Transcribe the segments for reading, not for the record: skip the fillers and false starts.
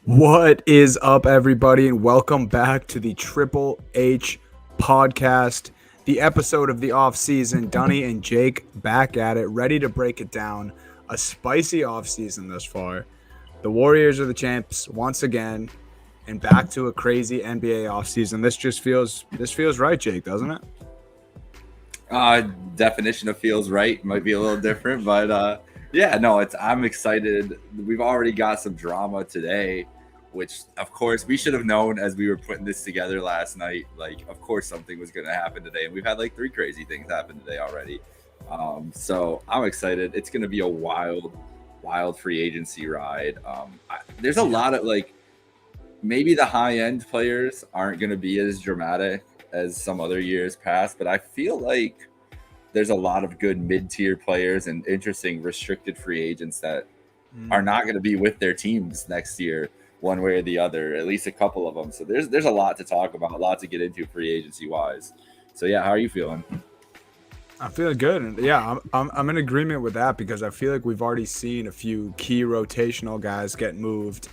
What is up, everybody, and welcome back to the Triple H podcast, the episode of the off season. Dunny and Jake back at it, ready to break it down. A spicy off season thus far. The Warriors are the champs once again, and back to a crazy NBA off season. This feels right, Jake, doesn't it? Definition of feels right might be a little different, but yeah, no, I'm excited. We've already got some drama today, which of course we should have known as we were putting this together last night. Like, of course something was going to happen today, and we've had like 3 crazy things happen today already. So I'm excited. It's going to be a wild free agency ride. There's a lot of like maybe the high end players aren't going to be as dramatic as some other years past, but I feel like there's a lot of good mid tier players and interesting restricted free agents that are not going to be with their teams next year, one way or the other. At least a couple of them. So there's a lot to talk about, a lot to get into free agency wise. So yeah, how are you feeling? I'm feeling good, and yeah, I'm in agreement with that because I feel like we've already seen a few key rotational guys get moved.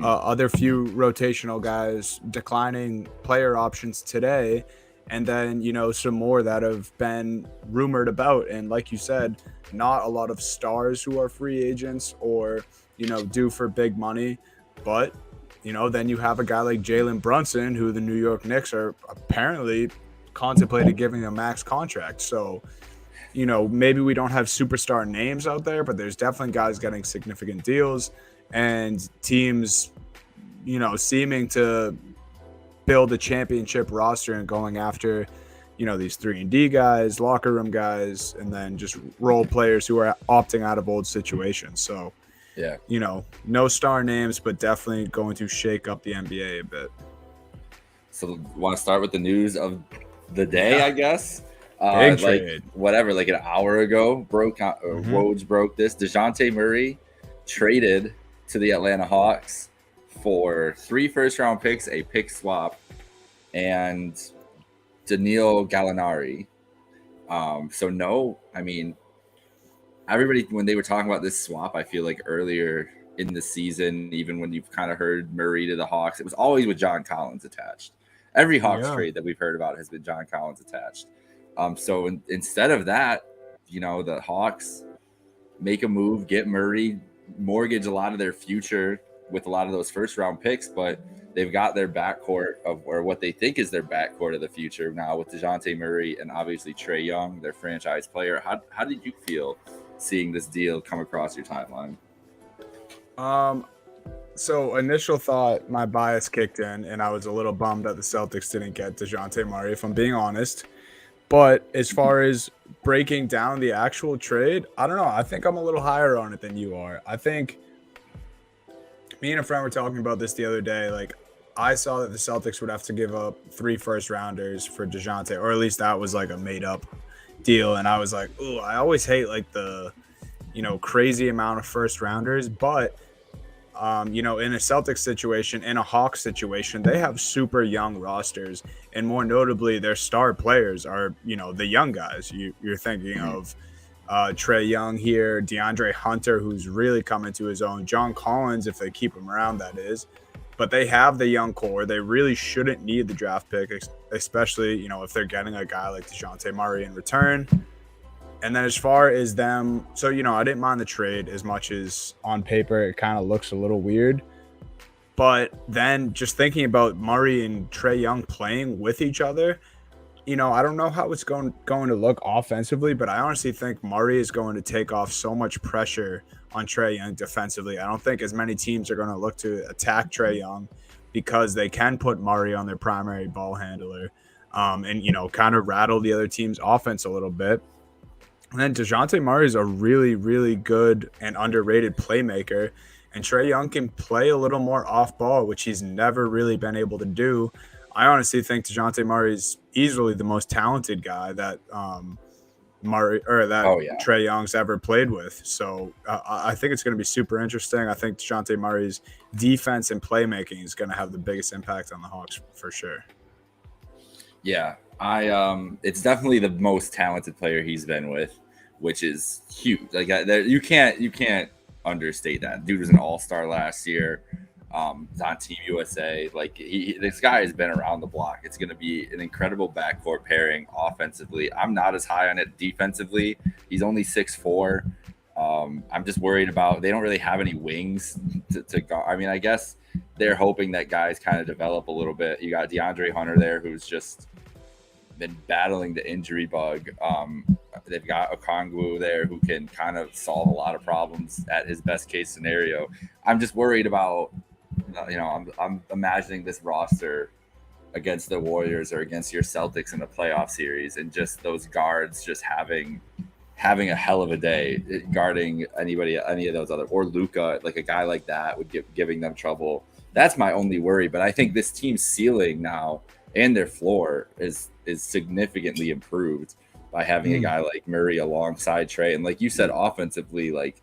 Other few rotational guys declining player options today, and then some more that have been rumored about. And like you said, not a lot of stars who are free agents or due for big money, but then you have a guy like Jalen Brunson, who the New York Knicks are apparently contemplated giving a max contract. So maybe we don't have superstar names out there, but there's definitely guys getting significant deals and teams, seeming to build a championship roster and going after, these 3-and-D guys, locker room guys, and then just role players who are opting out of old situations. So, Yeah. No star names, but definitely going to shake up the NBA a bit. So want to start with the news of the day, I guess. Big Like trade. whatever, like an hour ago, Woj broke this. DeJounte Murray traded to the Atlanta Hawks for 3 first-round picks, a pick swap, and Danilo Gallinari. So no, I mean, everybody when they were talking about this swap, I feel like earlier in the season, even when you've kind of heard Murray to the Hawks, it was always with John Collins attached. Every Hawks Yeah. trade that we've heard about has been John Collins attached. So instead of that, the Hawks make a move, get Murray, mortgage a lot of their future with a lot of those first round picks, but they've got their backcourt or what they think is their backcourt of the future now with DeJounte Murray and obviously Trae Young, their franchise player. How did you feel seeing this deal come across your timeline? So initial thought, my bias kicked in, and I was a little bummed that the Celtics didn't get DeJounte Murray, if I'm being honest. But as far as breaking down the actual trade, I don't know. I think I'm a little higher on it than you are. I think me and a friend were talking about this the other day. Like, I saw that the Celtics would have to give up 3 first rounders for DeJounte, or at least that was like a made up deal. And I was like, ooh, I always hate like the, crazy amount of first rounders. But in a Celtics situation, in a Hawks situation, they have super young rosters, and more notably, their star players are, the young guys. You're thinking of Trae Young here, DeAndre Hunter, who's really coming to his own, John Collins, if they keep him around, that is. But they have the young core. They really shouldn't need the draft pick, especially, if they're getting a guy like DeJounte Murray in return. And then as far as them, so, I didn't mind the trade as much as on paper it kind of looks a little weird. But then just thinking about Murray and Trae Young playing with each other, I don't know how it's going to look offensively, but I honestly think Murray is going to take off so much pressure on Trae Young defensively. I don't think as many teams are going to look to attack Trae Young because they can put Murray on their primary ball handler, and kind of rattle the other team's offense a little bit. And then DeJounte Murray is a really, really good and underrated playmaker. And Trae Young can play a little more off ball, which he's never really been able to do. I honestly think DeJounte Murray is easily the most talented guy that Oh yeah. Trae Young's ever played with. So I think it's going to be super interesting. I think DeJounte Murray's defense and playmaking is going to have the biggest impact on the Hawks for sure. Yeah, it's definitely the most talented player he's been with, which is huge. Like you can't understate that. Dude was an all-star last year. He's on Team USA. Like this guy has been around the block. It's going to be an incredible backcourt pairing offensively. I'm not as high on it defensively. He's only 6'4". I'm just worried about they don't really have any wings to go. I mean, I guess they're hoping that guys kind of develop a little bit. You got DeAndre Hunter there, who's just been battling the injury bug. They've got Okongwu there who can kind of solve a lot of problems at his best case scenario. I'm just worried about, I'm imagining this roster against the Warriors or against your Celtics in the playoff series, and just those guards just having a hell of a day guarding any of those other, or Luka, like a guy like that would giving them trouble. That's my only worry. But I think this team's ceiling now and their floor is significantly improved by having a guy like Murray alongside Trey. And like you said, offensively, like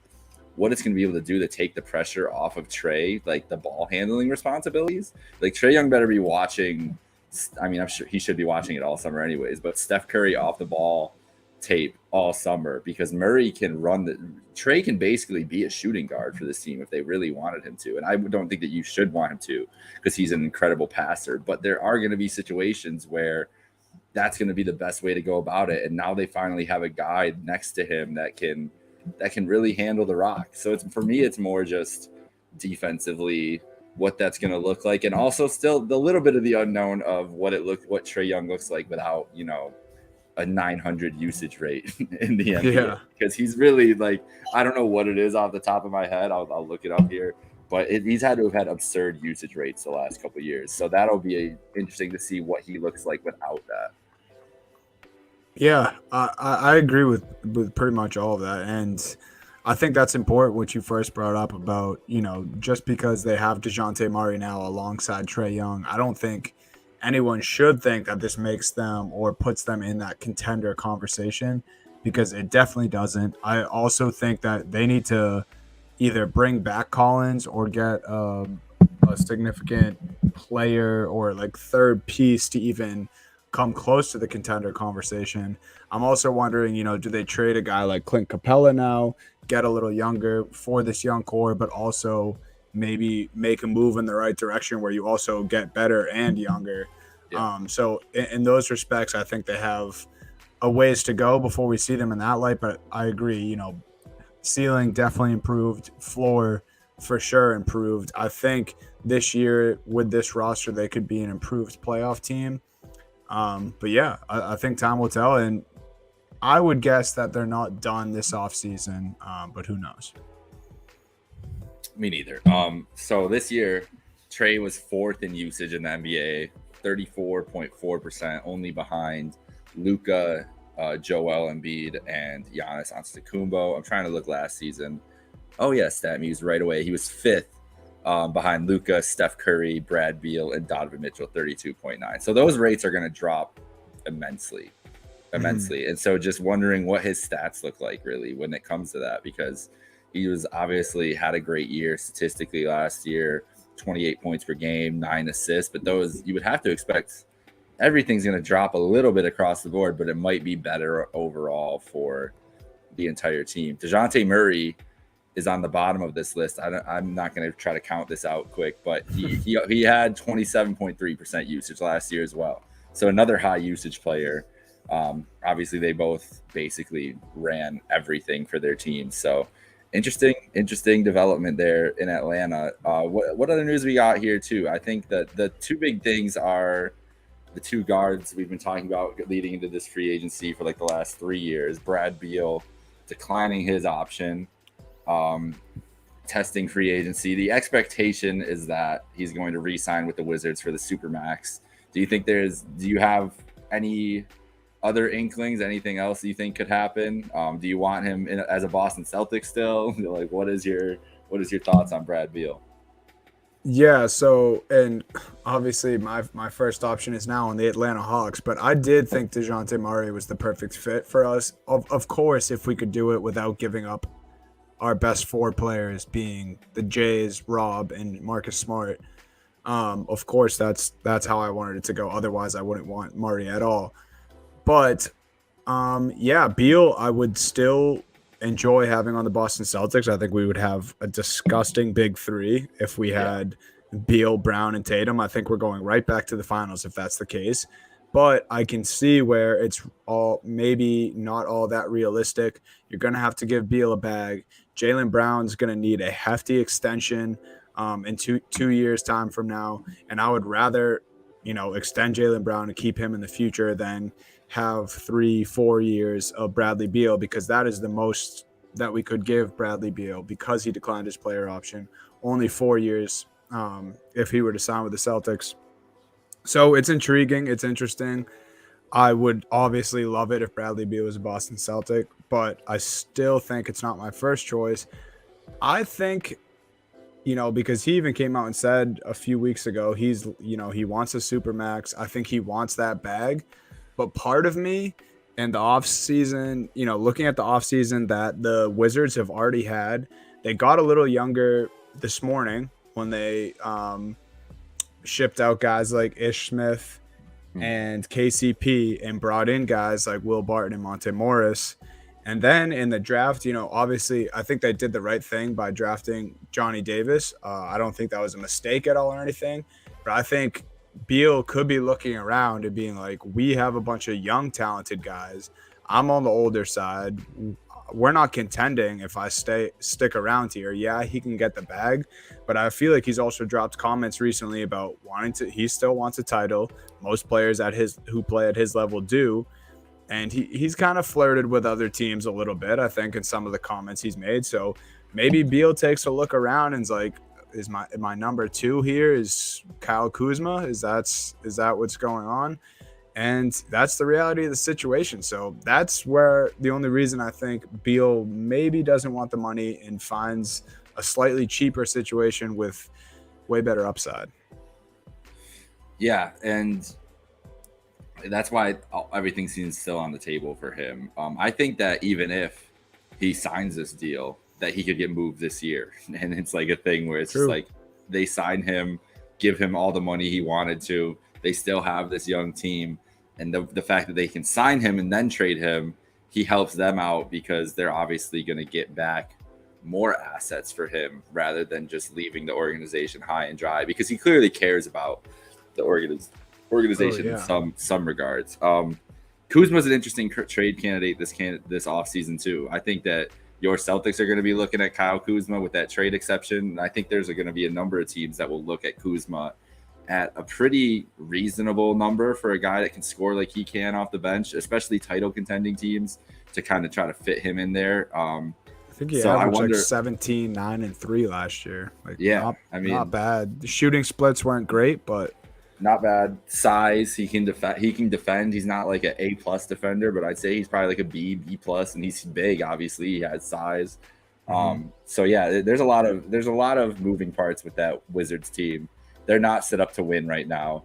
what it's going to be able to do to take the pressure off of Trey, like the ball handling responsibilities. Like Trae Young better be watching. I mean, I'm sure he should be watching it all summer anyways, but Steph Curry off the ball tape all summer, because Murray can Trey can basically be a shooting guard for this team if they really wanted him to. And I don't think that you should want him to, because he's an incredible passer, but there are going to be situations where that's going to be the best way to go about it. And now they finally have a guy next to him that can really handle the rock. So for me, it's more just defensively what that's going to look like. And also still the little bit of the unknown of what Trae Young looks like without, a 900 usage rate in the NBA, because he's really like, I don't know what it is off the top of my head. I'll look it up here, but he's had to have had absurd usage rates the last couple of years. So that'll be interesting to see what he looks like without that. Yeah, I agree with pretty much all of that. And I think that's important, what you first brought up about, just because they have DeJounte Murray now alongside Trae Young, I don't think anyone should think that this makes them or puts them in that contender conversation, because it definitely doesn't. I also think that they need to either bring back Collins or get a significant player or like third piece to even come close to the contender conversation. I'm also wondering, do they trade a guy like Clint Capella now, get a little younger for this young core, but also maybe make a move in the right direction where you also get better and younger. Yeah. So in those respects, I think they have a ways to go before we see them in that light. But I agree, ceiling definitely improved, floor for sure improved. I think this year with this roster, they could be an improved playoff team. But yeah, I think time will tell. And I would guess that they're not done this offseason, but who knows? Me neither. So this year, Trey was fourth in usage in the NBA, 34.4%, only behind Luka, Joel Embiid, and Giannis Antetokounmpo. I'm trying to look last season. Oh yeah, StatMuse right away. He was fifth behind Luka, Steph Curry, Brad Beal, and Donovan Mitchell, 32.9. So those rates are going to drop immensely. And so just wondering what his stats look like really when it comes to that, because he was obviously had a great year statistically last year, 28 points per game, 9 assists, but those you would have to expect everything's going to drop a little bit across the board, but it might be better overall for the entire team. DeJounte Murray is on the bottom of this list. I'm not going to try to count this out quick, but he had 27.3% usage last year as well. So another high usage player. Obviously they both basically ran everything for their team. So interesting development there in Atlanta. What other news we got here too? I think that the two big things are the two guards we've been talking about leading into this free agency for like the last 3 years. Brad Beal declining his option, testing free agency. The expectation is that he's going to re-sign with the Wizards for the Supermax. Do you have any other inklings, anything else you think could happen? Do you want him as a Boston Celtic still? Like, what is your thoughts on Brad Beal? Yeah, so, and obviously my first option is now on the Atlanta Hawks, but I did think DeJounte Murray was the perfect fit for us. Of course, if we could do it without giving up our best four players being the Jays, Rob, and Marcus Smart. Of course, that's how I wanted it to go. Otherwise, I wouldn't want Murray at all. But, yeah, Beal, I would still enjoy having on the Boston Celtics. I think we would have a disgusting big three if we had Beal, Brown, and Tatum. I think we're going right back to the finals if that's the case. But I can see where it's all maybe not all that realistic. You're going to have to give Beal a bag. Jaylen Brown's going to need a hefty extension in two years' time from now. And I would rather, extend Jaylen Brown and keep him in the future than have 3-4 years of Bradley Beal, because that is the most that we could give Bradley Beal because he declined his player option. Only 4 years if he were to sign with the Celtics. So it's intriguing. It's interesting. I would obviously love it if Bradley Beal was a Boston Celtic, but I still think it's not my first choice. I think, because he even came out and said a few weeks ago, he wants a supermax. I think he wants that bag. But part of me in the offseason, looking at the offseason that the Wizards have already had, they got a little younger this morning when they shipped out guys like Ish Smith and KCP and brought in guys like Will Barton and Monte Morris. And then in the draft, obviously, I think they did the right thing by drafting Johnny Davis. I don't think that was a mistake at all or anything. But I think Beal could be looking around and being like, we have a bunch of young, talented guys. I'm on the older side. We're not contending if I stick around here. Yeah, he can get the bag, but I feel like he's also dropped comments recently about he still wants a title. Most players who play at his level do. And he's kind of flirted with other teams a little bit, I think, in some of the comments he's made. So maybe Beal takes a look around and is like, is my number 2 here is Kyle Kuzma? Is that what's going on? And that's the reality of the situation. So that's where the only reason I think Beal maybe doesn't want the money and finds a slightly cheaper situation with way better upside. Yeah, and that's why everything seems still on the table for him. I think that even if he signs this deal, that he could get moved this year. And it's like a thing where it's just like they sign him, give him all the money he wanted to. They still have this young team. And the fact that they can sign him and then trade him, he helps them out because they're obviously going to get back more assets for him rather than just leaving the organization high and dry, because he clearly cares about the organization in some regards. Kuzma's an interesting trade candidate this offseason too. I think that your Celtics are going to be looking at Kyle Kuzma with that trade exception. I think there's going to be a number of teams that will look at Kuzma at a pretty reasonable number for a guy that can score like he can off the bench, especially title contending teams, to kind of try to fit him in there. I think he averaged like 17, 9, and 3 last year. Not bad. The shooting splits weren't great, but not bad. Size, he can defend. He's not like an A+ defender, but I'd say he's probably like a B+, and he's big. Obviously, he has size. So yeah, there's a lot of moving parts with that Wizards team. They're not set up to win right now,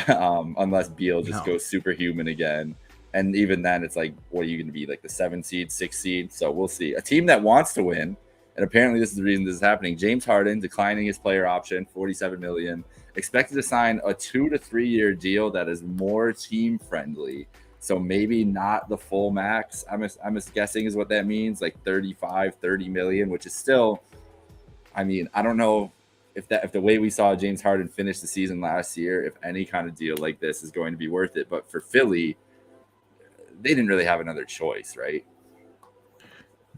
unless Beal just goes superhuman again. And even then, it's like, what are you going to be, like the 7 seed, 6 seed? So we'll see. A team that wants to win, and apparently this is the reason this is happening. James Harden declining his player option, $47 million, expected to sign a 2 to 3 year deal that is more team friendly. So maybe not the full max. I'm guessing is what that means, like 30 million, which is still, I mean, I don't know if the way we saw James Harden finish the season last year, if any kind of deal like this is going to be worth it. But for Philly, they didn't really have another choice, right?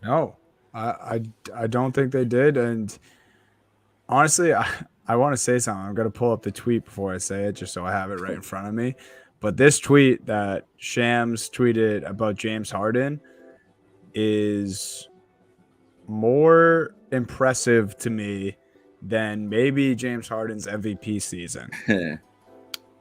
No, I don't think they did. And honestly, I want to say something. I'm going to pull up the tweet before I say it, just so I have it right in front of me. But this tweet that Shams tweeted about James Harden is more impressive to me than maybe James Harden's MVP season.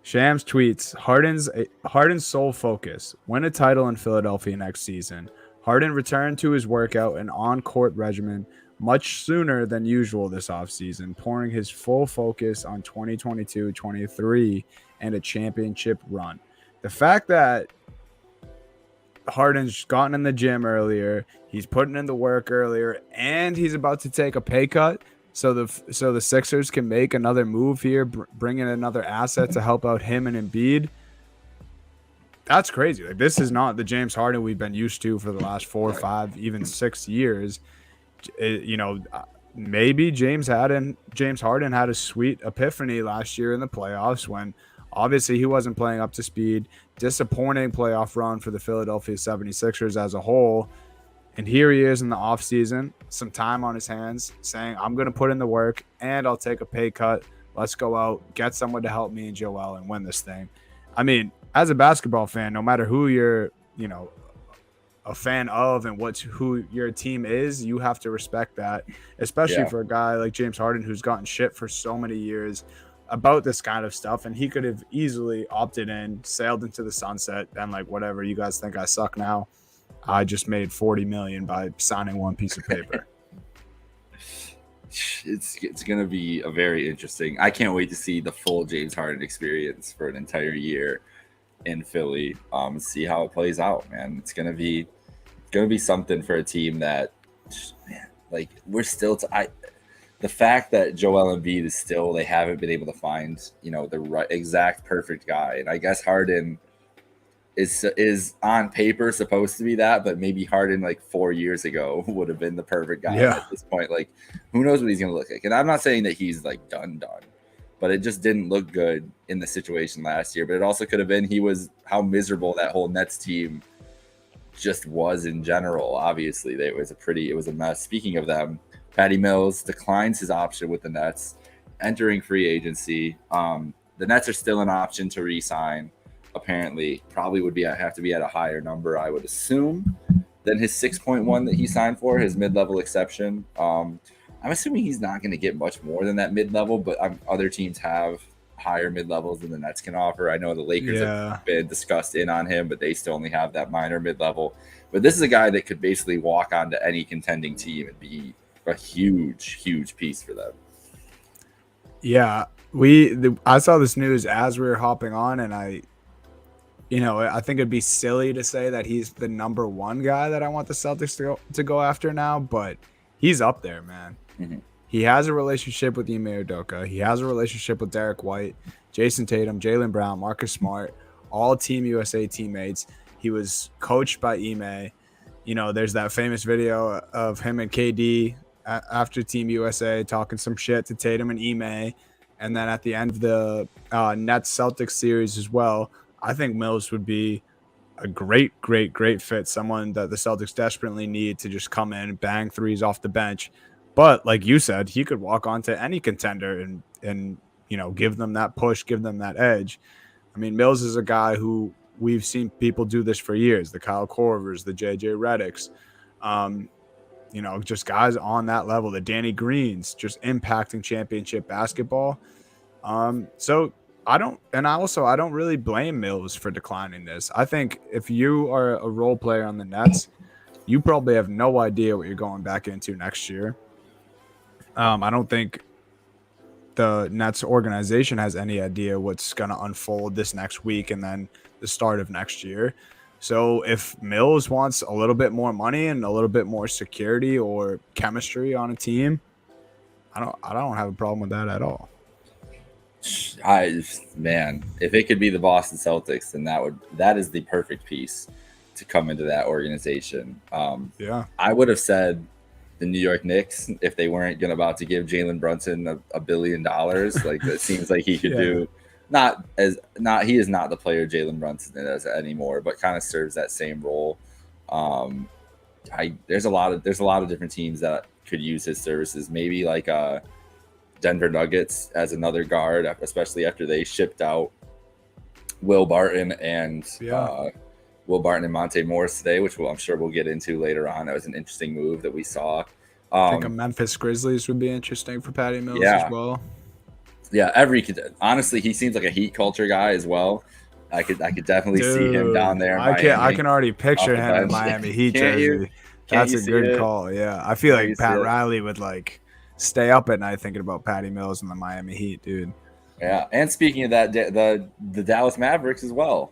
Shams tweets, Harden's sole focus, win a title in Philadelphia next season. Harden returned to his workout and on-court regimen much sooner than usual this offseason, pouring his full focus on 2022-23 and a championship run. The fact that Harden's gotten in the gym earlier, he's putting in the work earlier, and he's about to take a pay cut so the Sixers can make another move here, bring in another asset to help out him and Embiid. That's crazy. Like, this is not the James Harden we've been used to for the last 4 or 5, even 6 years. Maybe James Harden had a sweet epiphany last year in the playoffs when obviously he wasn't playing up to speed. Disappointing playoff run for the Philadelphia 76ers as a whole. And here he is in the offseason, some time on his hands, saying, I'm going to put in the work and I'll take a pay cut. Let's go out, get someone to help me and Joel and win this thing. I mean, as a basketball fan, no matter who you're, a fan of and who your team is, you have to respect that, especially for a guy like James Harden who's gotten shit for so many years about this kind of stuff. And he could have easily opted in, sailed into the sunset, and like, whatever, you guys think I suck now. I just made $40 million by signing one piece of paper. It's going to be a very interesting. I can't wait to see the full James Harden experience for an entire year in Philly. See how it plays out, man. It's going to be something for a team that, man, like we're still. The fact that Joel Embiid is still, they haven't been able to find, the right exact perfect guy, and I guess Harden is on paper supposed to be that, but maybe Harden like 4 years ago would have been the perfect guy at this point. Like, who knows what he's going to look like? And I'm not saying that he's like done, but it just didn't look good in the situation last year. But it also could have been how miserable that whole Nets team just was in general. Obviously, it was a mess. Speaking of them, Patty Mills declines his option with the Nets, entering free agency. The Nets are still an option to re-sign. Apparently, probably would have to be at a higher number, I would assume, than his 6.1 that he signed for, his mid-level exception. I'm assuming he's not going to get much more than that mid-level, but other teams have higher mid-levels than the Nets can offer. I know the Lakers have been discussed in on him, but they still only have that minor mid-level. But this is a guy that could basically walk onto any contending team and be a huge, huge piece for them. Yeah, I saw this news as we were hopping on, and I think it'd be silly to say that he's the number one guy that I want the Celtics to go after now, but he's up there, man. Mm-hmm. He has a relationship with Ime Udoka. He has a relationship with Derek White, Jason Tatum, Jaylen Brown, Marcus Smart, all Team USA teammates. He was coached by Ime. There's that famous video of him and KD after Team USA talking some shit to Tatum and Ime. And then at the end of the Nets Celtics series as well, I think Mills would be a great fit. Someone that the Celtics desperately need to just come in, bang threes off the bench. But like you said, he could walk onto any contender and give them that push, give them that edge. I mean, Mills is a guy who we've seen people do this for years. The Kyle Korvers, the JJ Redicks, just guys on that level. The Danny Greens, just impacting championship basketball. So I don't really blame Mills for declining this. I think if you are a role player on the Nets, you probably have no idea what you're going back into next year. I don't think the Nets organization has any idea what's going to unfold this next week and then the start of next year. So if Mills wants a little bit more money and a little bit more security or chemistry on a team, I don't have a problem with that at all. If it could be the Boston Celtics, then that is the perfect piece to come into that organization. I would have said the New York Knicks if they weren't about to give Jalen Brunson $1 billion. Like, it seems like he could do. He is not the player Jalen Brunson is anymore, but kind of serves that same role. There's a lot of different teams that could use his services. Maybe like Denver Nuggets as another guard, especially after they shipped out Will Barton and Monte Morris today, which I'm sure we'll get into later on. That was an interesting move that we saw. I think a Memphis Grizzlies would be interesting for Patty Mills as well. Yeah, honestly, he seems like a Heat culture guy as well. I could definitely see him down there. I can already picture him in Miami Heat jersey. That's a good call. Yeah, I feel like Pat Riley would like stay up at night thinking about Patty Mills and the Miami Heat, dude. Yeah, and speaking of that, the Dallas Mavericks as well.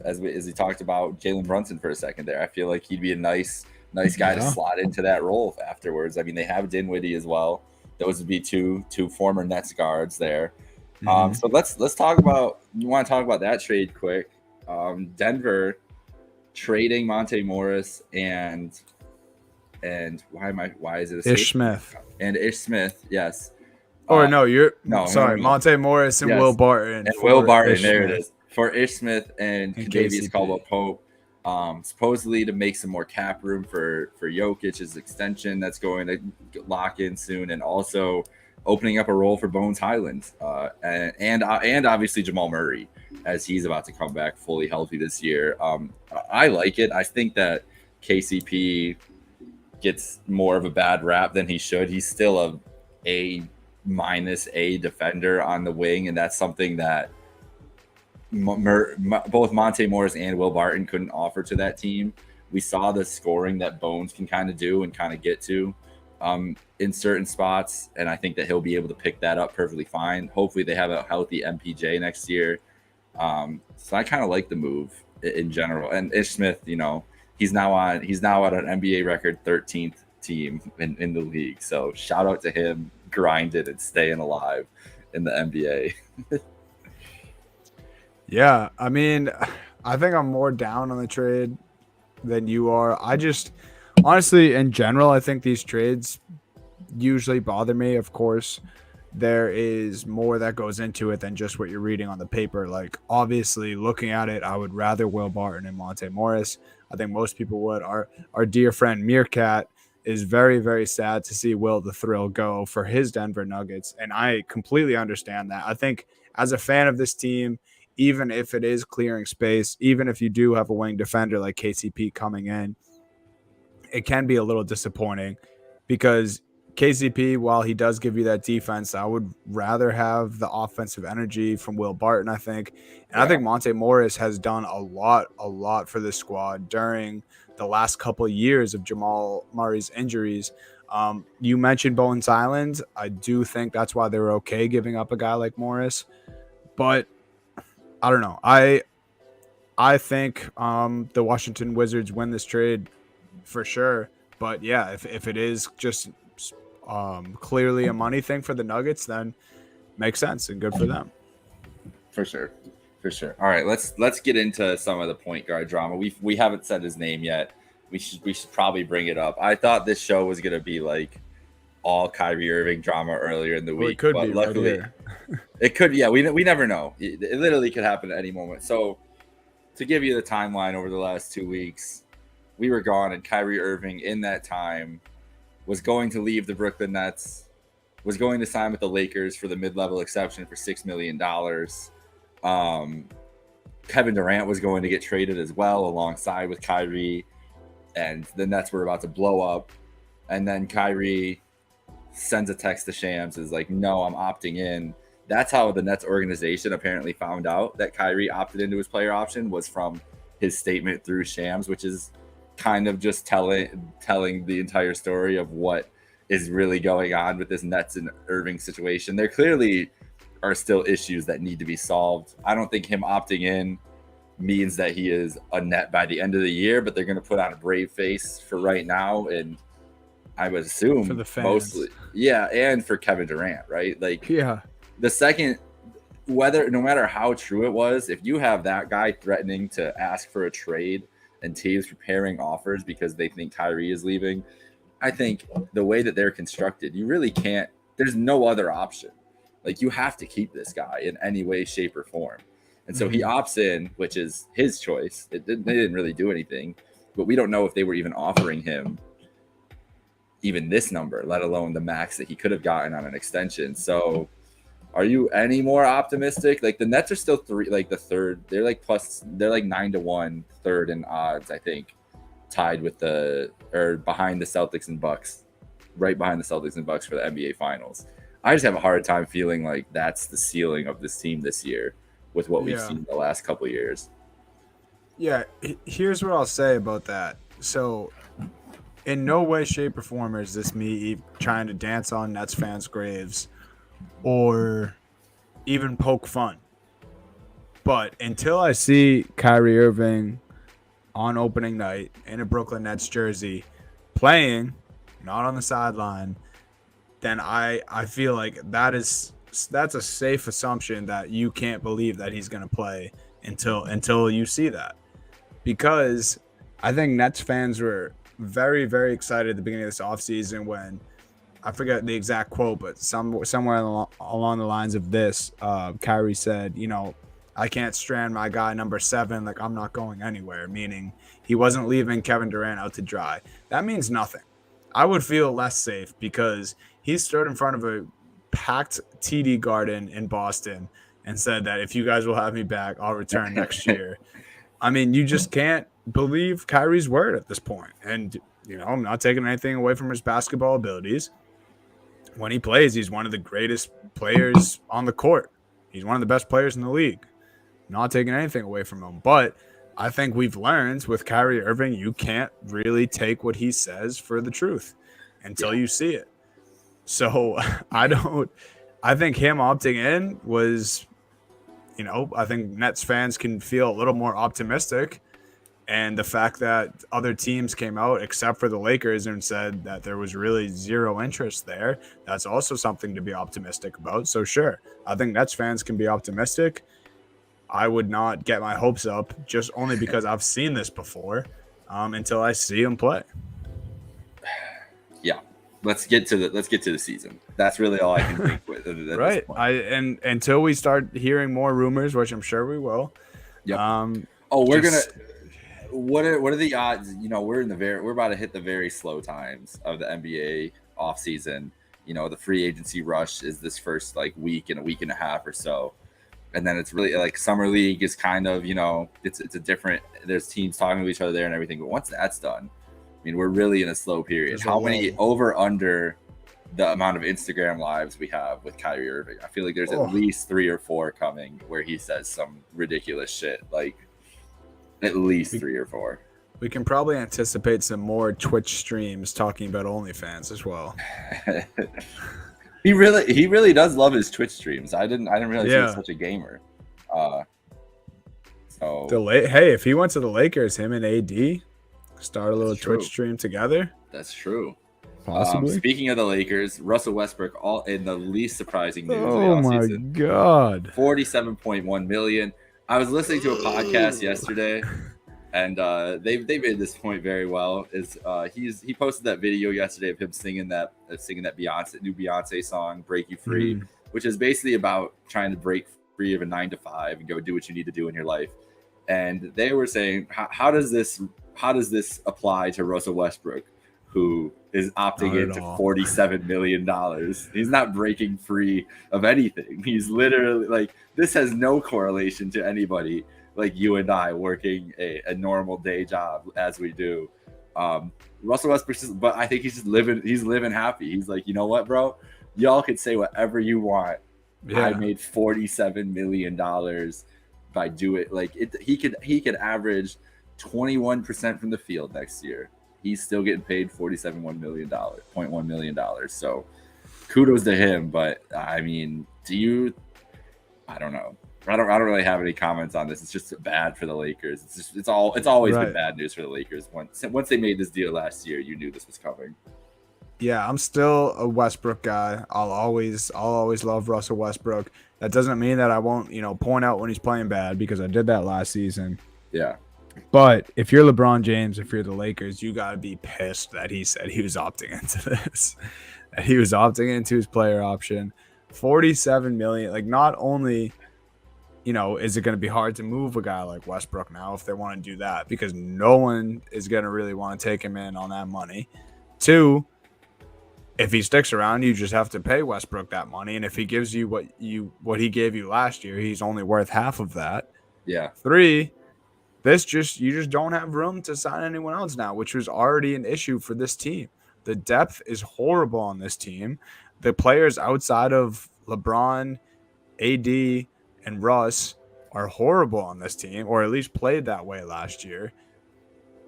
As he talked about Jalen Brunson for a second there, I feel like he'd be a nice guy to slot into that role afterwards. I mean, they have Dinwiddie as well. Those would be two former Nets guards there. So let's talk about. You want to talk about that trade quick? Denver trading Monte Morris and why is it Ish escaping me? Smith. And Ish Smith, yes. Or no, sorry, No. Monte Morris and Yes. Will Barton. And Will Barton, Ish there Smith. it is. For Ish Smith and Kentavious KCP. Caldwell-Pope, supposedly to make some more cap room for Jokic's extension that's going to lock in soon, and also opening up a role for Bones Highland, and obviously Jamal Murray, as he's about to come back fully healthy this year. I like it. I think that KCP gets more of a bad rap than he should. He's still a minus A defender on the wing, and that's something that both Monte Morris and Will Barton couldn't offer to that team. We saw the scoring that Bones can kind of do and kind of get to in certain spots, and I think that he'll be able to pick that up perfectly fine. Hopefully they have a healthy MPJ next year. So I kind of like the move in general. And Ish Smith, he's now on an NBA record 13th team in the league. So shout out to him, grinding and staying alive in the NBA. Yeah, I mean, I think I'm more down on the trade than you are. I just, honestly, in general, I think these trades usually bother me. Of course, there is more that goes into it than just what you're reading on the paper. Like, obviously, looking at it, I would rather Will Barton and Monte Morris. I think most people would. Our dear friend Meerkat is very, very sad to see Will the Thrill go for his Denver Nuggets, and I completely understand that. I think as a fan of this team, even if it is clearing space, even if you do have a wing defender like KCP coming in, it can be a little disappointing because KCP, while he does give you that defense, I would rather have the offensive energy from Will Barton, I think. And I think Monte Morris has done a lot for this squad during the last couple of years of Jamal Murray's injuries. You mentioned Bones Highland. I do think that's why they were okay giving up a guy like Morris. But I don't know. I think the Washington Wizards win this trade for sure. But yeah, if it is just clearly a money thing for the Nuggets, then makes sense and good for them. For sure. All right, let's get into some of the point guard drama. We haven't said his name yet. We should probably bring it up. I thought this show was gonna be like all Kyrie Irving drama earlier in the week, it could but be luckily right it could. Yeah, we never know. It literally could happen at any moment. So to give you the timeline over the last 2 weeks, we were gone, and Kyrie Irving in that time was going to leave the Brooklyn Nets, was going to sign with the Lakers for the mid-level exception for $6 million. Kevin Durant was going to get traded as well alongside with Kyrie, and the Nets were about to blow up. And then Kyrie sends a text to Shams, is like, no, I'm opting in. That's how the Nets organization apparently found out that Kyrie opted into his player option, was from his statement through Shams, which is kind of just telling the entire story of what is really going on with this Nets and Irving situation. There clearly are still issues that need to be solved. I don't think him opting in means that he is a Net by the end of the year, but they're going to put on a brave face for right now, and I would assume for the fans. Mostly, yeah, and for Kevin Durant, right? Like, yeah, the second, no matter how true it was, if you have that guy threatening to ask for a trade and teams preparing offers because they think Kyrie is leaving, I think the way that they're constructed, you really can't. There's no other option. Like, you have to keep this guy in any way, shape, or form. And so he opts in, which is his choice. They didn't really do anything, but we don't know if they were even offering him even this number, let alone the max that he could have gotten on an extension. So are you any more optimistic? Like, the Nets are still third. They're like 9-1 third in odds, I think, tied with behind the Celtics and Bucks, right behind the Celtics and Bucks for the NBA Finals. I just have a hard time feeling like that's the ceiling of this team this year with what we've seen the last couple of years. Yeah, here's what I'll say about that. So, in no way, shape, or form is this me trying to dance on Nets fans' graves or even poke fun. But until I see Kyrie Irving on opening night in a Brooklyn Nets jersey playing, not on the sideline, then I feel like that's a safe assumption that you can't believe that he's going to play until you see that. Because I think Nets fans were very, very excited at the beginning of this offseason when I forget the exact quote, but somewhere along the lines of this, Kyrie said, I can't strand my guy number 7. Like, I'm not going anywhere, meaning he wasn't leaving Kevin Durant out to dry. That means nothing. I would feel less safe because he stood in front of a packed TD Garden in Boston and said that if you guys will have me back, I'll return next year. I mean, you just can't believe Kyrie's word at this point. And, I'm not taking anything away from his basketball abilities. When he plays, he's one of the greatest players on the court. He's one of the best players in the league. Not taking anything away from him. But I think we've learned with Kyrie Irving, you can't really take what he says for the truth until you see it. So I think him opting in was, I think Nets fans can feel a little more optimistic. And the fact that other teams came out except for the Lakers and said that there was really zero interest there, that's also something to be optimistic about. So sure, I think Nets fans can be optimistic. I would not get my hopes up just only because I've seen this before until I see him play. Yeah. Let's get to the season. That's really all I can think with. Right. And until we start hearing more rumors, which I'm sure we will. Yep. What are the odds? We're about to hit the very slow times of the NBA offseason. The free agency rush is this first week and a week and a half or so. And then it's really summer league is kind of, it's a different, there's teams talking to each other there and everything. But once that's done, I mean, we're really in a slow period. How many under the amount of Instagram lives we have with Kyrie Irving? I feel like there's at least 3 or 4 coming where he says some ridiculous shit. At least 3 or 4. We can probably anticipate some more Twitch streams talking about OnlyFans as well. He really does love his Twitch streams. I didn't realize he was such a gamer. Hey, if he went to the Lakers, him and AD start a little Twitch stream together. That's true. Possibly. Speaking of the Lakers, Russell Westbrook, all in the least surprising news. Oh my God! $47.1 million. I was listening to a podcast yesterday, and they made this point very well. He posted that video yesterday of him singing that new Beyonce song "Break You Free," which is basically about trying to break free of a 9-to-5 and go do what you need to do in your life. And they were saying, how does this apply to Russell Westbrook, who is opting into $47 million? He's not breaking free of anything. He's literally this has no correlation to anybody like you and I working a normal day job as we do. Russell Westbrook, but I think he's living happy. He's like, you know what, bro? Y'all can say whatever you want. Yeah. I made $47 million by doing it. He could average 21% from the field next year. He's still getting paid $47.1 million. So kudos to him. But I mean, I don't know. I don't really have any comments on this. It's just bad for the Lakers. It's always been bad news for the Lakers. Once they made this deal last year, you knew this was coming. Yeah, I'm still a Westbrook guy. I'll always love Russell Westbrook. That doesn't mean that I won't, point out when he's playing bad, because I did that last season. Yeah. But if you're LeBron James, if you're the Lakers, you got to be pissed that he said he was opting into this. That he was opting into his player option. $47 million. Not only, is it going to be hard to move a guy like Westbrook now if they want to do that, because no one is going to really want to take him in on that money. 2, if he sticks around, you just have to pay Westbrook that money. And if he gives you what he gave you last year, he's only worth half of that. Yeah. 3, you just don't have room to sign anyone else now, which was already an issue for this team. The depth is horrible on this team. The players outside of LeBron, AD, and Russ are horrible on this team, or at least played that way last year.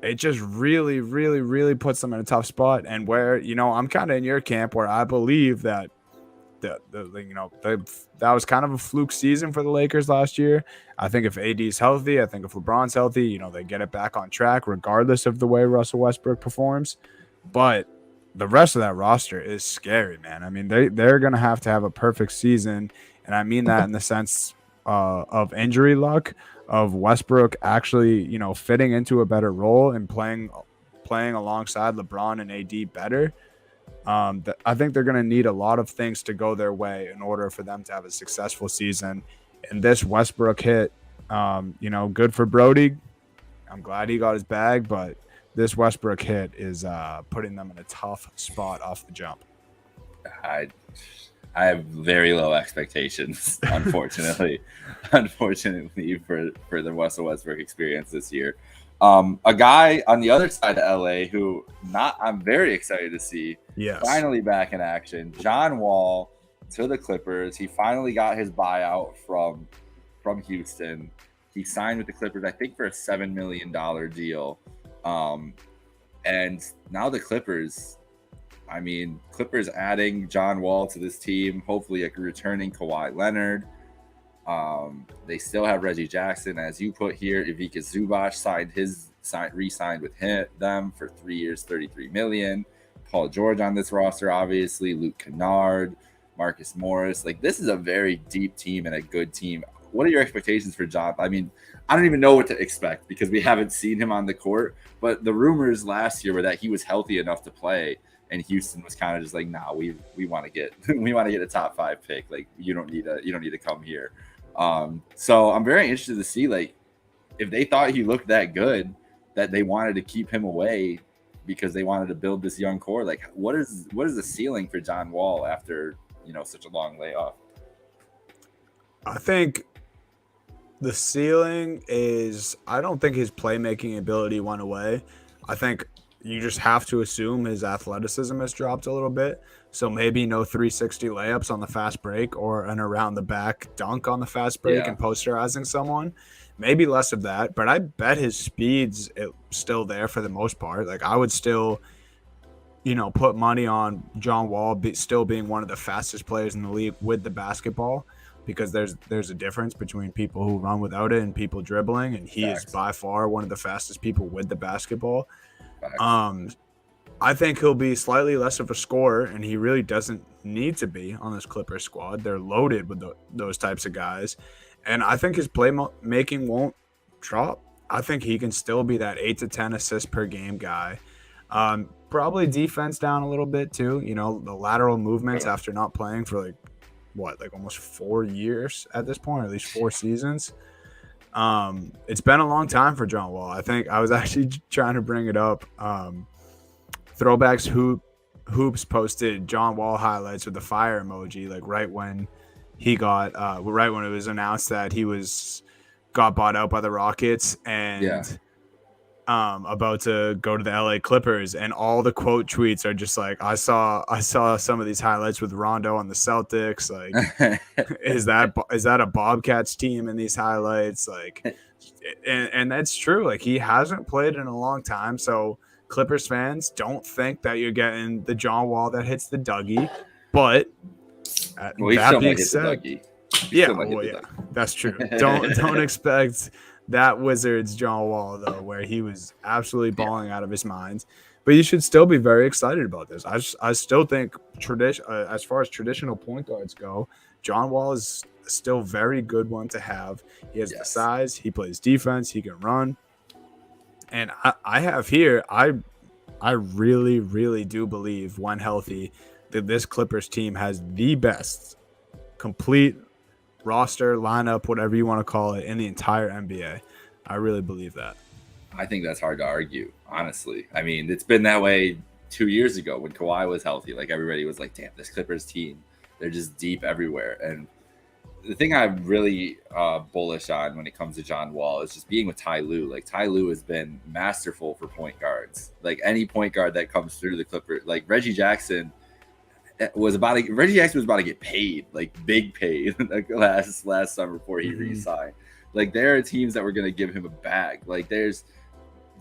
It just really, really, really puts them in a tough spot. And where, I'm kind of in your camp where I believe that that was kind of a fluke season for the Lakers last year. I think if AD's healthy, I think if LeBron's healthy, they get it back on track regardless of the way Russell Westbrook performs. But the rest of that roster is scary, man. I mean, they're going to have a perfect season. And I mean that in the sense of injury luck. of Westbrook actually, fitting into a better role and playing alongside LeBron and AD better. I think they're going to need a lot of things to go their way in order for them to have a successful season. And this Westbrook hit, good for Brody. I'm glad he got his bag, but this Westbrook hit is putting them in a tough spot off the jump. I I have very low expectations, unfortunately. Unfortunately for the Russell Westbrook experience this year. A guy on the other side of LA who I'm very excited to see finally back in action. John Wall to the Clippers. He finally got his buyout from Houston. He signed with the Clippers, I think, for a $7 million deal. And now the Clippers adding John Wall to this team, hopefully a returning Kawhi Leonard. They still have Reggie Jackson, as you put here. Ivica Zubac re-signed with them for 3 years, $33 million. Paul George on this roster, obviously. Luke Kennard, Marcus Morris. Like, this is a very deep team and a good team. What are your expectations for John? I mean, I don't even know what to expect because we haven't seen him on the court. But the rumors last year were that he was healthy enough to play, and Houston was kind of just like, "Nah, we want to get a top 5 pick. Like, you don't need to come here." So I'm very interested to see, like, if they thought he looked that good that they wanted to keep him away because they wanted to build this young core. Like, what is the ceiling for John Wall after such a long layoff? I think the ceiling is, I don't think his playmaking ability went away. I think you just have to assume his athleticism has dropped a little bit. So maybe no 360 layups on the fast break or an around the back dunk on the fast break and posterizing someone. Maybe less of that, but I bet his speed's still there for the most part. Like, I would still, put money on John Wall still being one of the fastest players in the league with the basketball, because there's a difference between people who run without it and people dribbling, and he is by far one of the fastest people with the basketball. I think he'll be slightly less of a scorer, and he really doesn't need to be on this Clippers squad. They're loaded with those types of guys, and I think his playmaking won't drop. I think he can still be that 8 to 10 assists per game guy. Probably defense down a little bit too. The lateral movements after not playing for almost 4 years at this point, or at least 4 seasons. It's been a long time for John Wall. I think I was actually trying to bring it up. Throwbacks Hoops posted John Wall highlights with the fire emoji, like right when it was announced that he got bought out by the Rockets and about to go to the LA Clippers, and all the quote tweets are just like, I saw some of these highlights with Rondo on the Celtics. Like, is that a Bobcats team in these highlights? Like, and that's true. Like, he hasn't played in a long time, so Clippers fans, don't think that you're getting the John Wall that hits the Dougie. But that being said, that's true. Don't expect that Wizards John Wall, though, where he was absolutely balling out of his mind. But you should still be very excited about this. I still think as far as traditional point guards go, John Wall is still a very good one to have. He has the size. He plays defense. He can run. And I have here, I really, really do believe, when healthy, that this Clippers team has the best complete roster, lineup, whatever you want to call it, in the entire NBA. I really believe that. I think that's hard to argue, honestly. I mean, it's been that way 2 years ago when Kawhi was healthy. Like, everybody was like, damn, this Clippers team, they're just deep everywhere. And the thing I'm really bullish on when it comes to John Wall is just being with Ty Lue. Like, Ty Lue has been masterful for point guards. Like, any point guard that comes through the Clippers, like Reggie Jackson was about to get paid, like big paid, like last summer before he re-signed. Like, there are teams that were going to give him a bag. Like, there's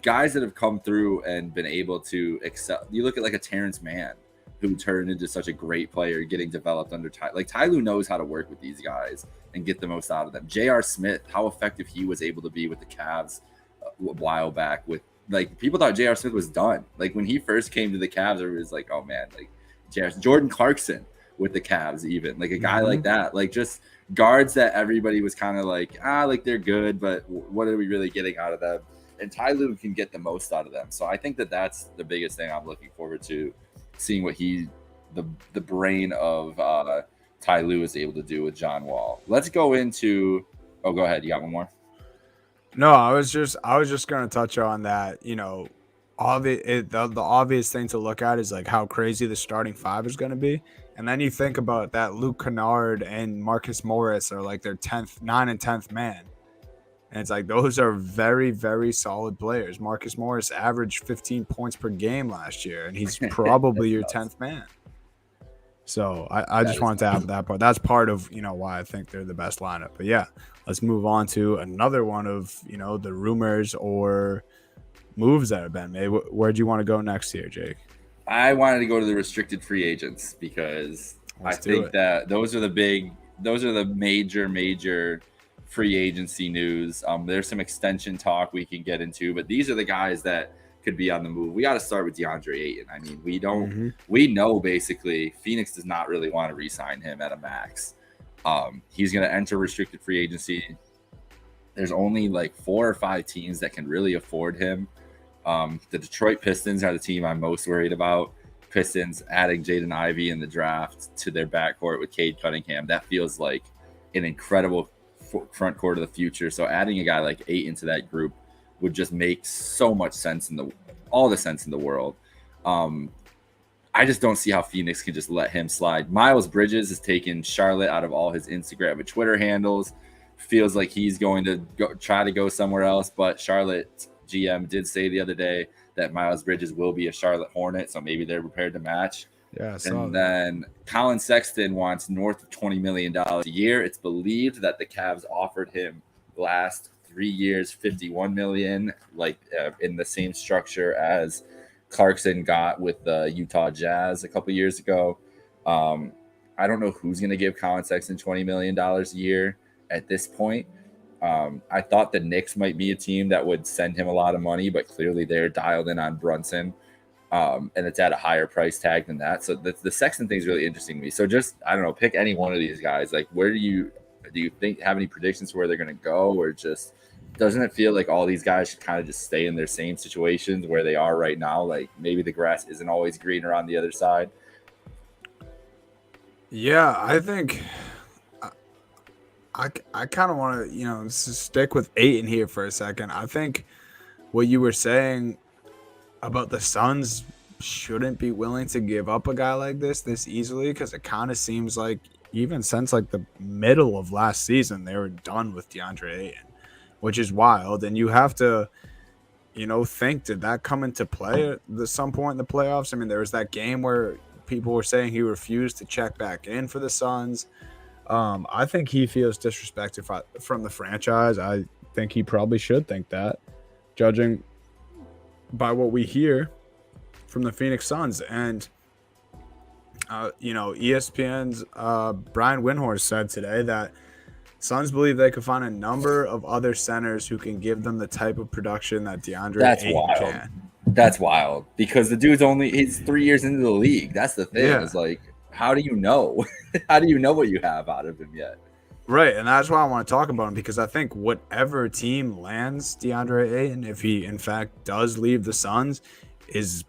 guys that have come through and been able to excel. You look at like a Terrence Mann, who turned into such a great player, getting developed under Ty. Like, Ty Lue knows how to work with these guys and get the most out of them. J.R. Smith, how effective he was able to be with the Cavs a while back. With, like, people thought J.R. Smith was done. Like, when he first came to the Cavs, it was like, oh man, like Jordan Clarkson with the Cavs, even like a guy like that, like just guards that everybody was kind of like, like they're good, but what are we really getting out of them? And Ty Lue can get the most out of them. So I think that that's the biggest thing I'm looking forward to, seeing what the brain of Ty Lue is able to do with John Wall. Let's go into. Oh, go ahead. You got one more? No, I was just going to touch on that. You know, the obvious thing to look at is like how crazy the starting five is going to be, and then you think about that Luke Kennard and Marcus Morris are like their 9 and 10th man, and it's like those are very, very solid players. Marcus Morris averaged 15 points per game last year, and he's probably your 10th man. So I just wanted to have that part. That's part of, you know, why I think they're the best lineup. But yeah, let's move on to another one of, you know, the rumors or moves that have been made. Where'd you want to go next here, Jake? I wanted to go to the restricted free agents because I think that those are the major free agency news. There's some extension talk we can get into, but these are the guys that could be on the move. We got to start with DeAndre Ayton. I mean, we know basically Phoenix does not really want to re-sign him at a max. He's going to enter restricted free agency. There's only like 4 or 5 teams that can really afford him. The Detroit Pistons are the team I'm most worried about. Pistons adding Jaden Ivey in the draft to their backcourt with Cade Cunningham. That feels like an incredible front court of the future. So adding a guy like Ayton to that group would just make so much sense all the sense in the world. I just don't see how Phoenix can just let him slide. Miles Bridges has taken Charlotte out of all his Instagram and Twitter handles. Feels like he's going to try to go somewhere else, but Charlotte GM did say the other day that Miles Bridges will be a Charlotte Hornet, so maybe they're prepared to match. Yeah, then Colin Sexton wants north of $20 million a year. It's believed that the Cavs offered him last 3 years, $51 million, like in the same structure as Clarkson got with the Utah Jazz a couple years ago. I don't know who's going to give Colin Sexton $20 million a year at this point. I thought the Knicks might be a team that would send him a lot of money, but clearly they're dialed in on Brunson, and it's at a higher price tag than that. So the Sexton thing is really interesting to me. So just, I don't know, pick any one of these guys. Like, where do you think, have any predictions for where they're going to go, or just doesn't it feel like all these guys should kind of just stay in their same situations where they are right now? Like maybe the grass isn't always greener on the other side. Yeah, I think I kind of want to, you know, stick with Ayton here for a second. I think what you were saying about the Suns shouldn't be willing to give up a guy like this easily, because it kind of seems like even since like the middle of last season, they were done with DeAndre Ayton, which is wild. And you have to, you know, think, did that come into play at some point in the playoffs? I mean, there was that game where people were saying he refused to check back in for the Suns. I think he feels disrespected from the franchise. I think he probably should think that, judging by what we hear from the Phoenix Suns. And, you know, ESPN's Brian Windhorst said today that Suns believe they could find a number of other centers who can give them the type of production that DeAndre Ayton can. That's wild, because the dude's he's 3 years into the league. That's the thing. Yeah. It's like, how do you know? How do you know what you have out of him yet? Right, and that's why I want to talk about him, because I think whatever team lands DeAndre Ayton, if he in fact does leave the Suns, is,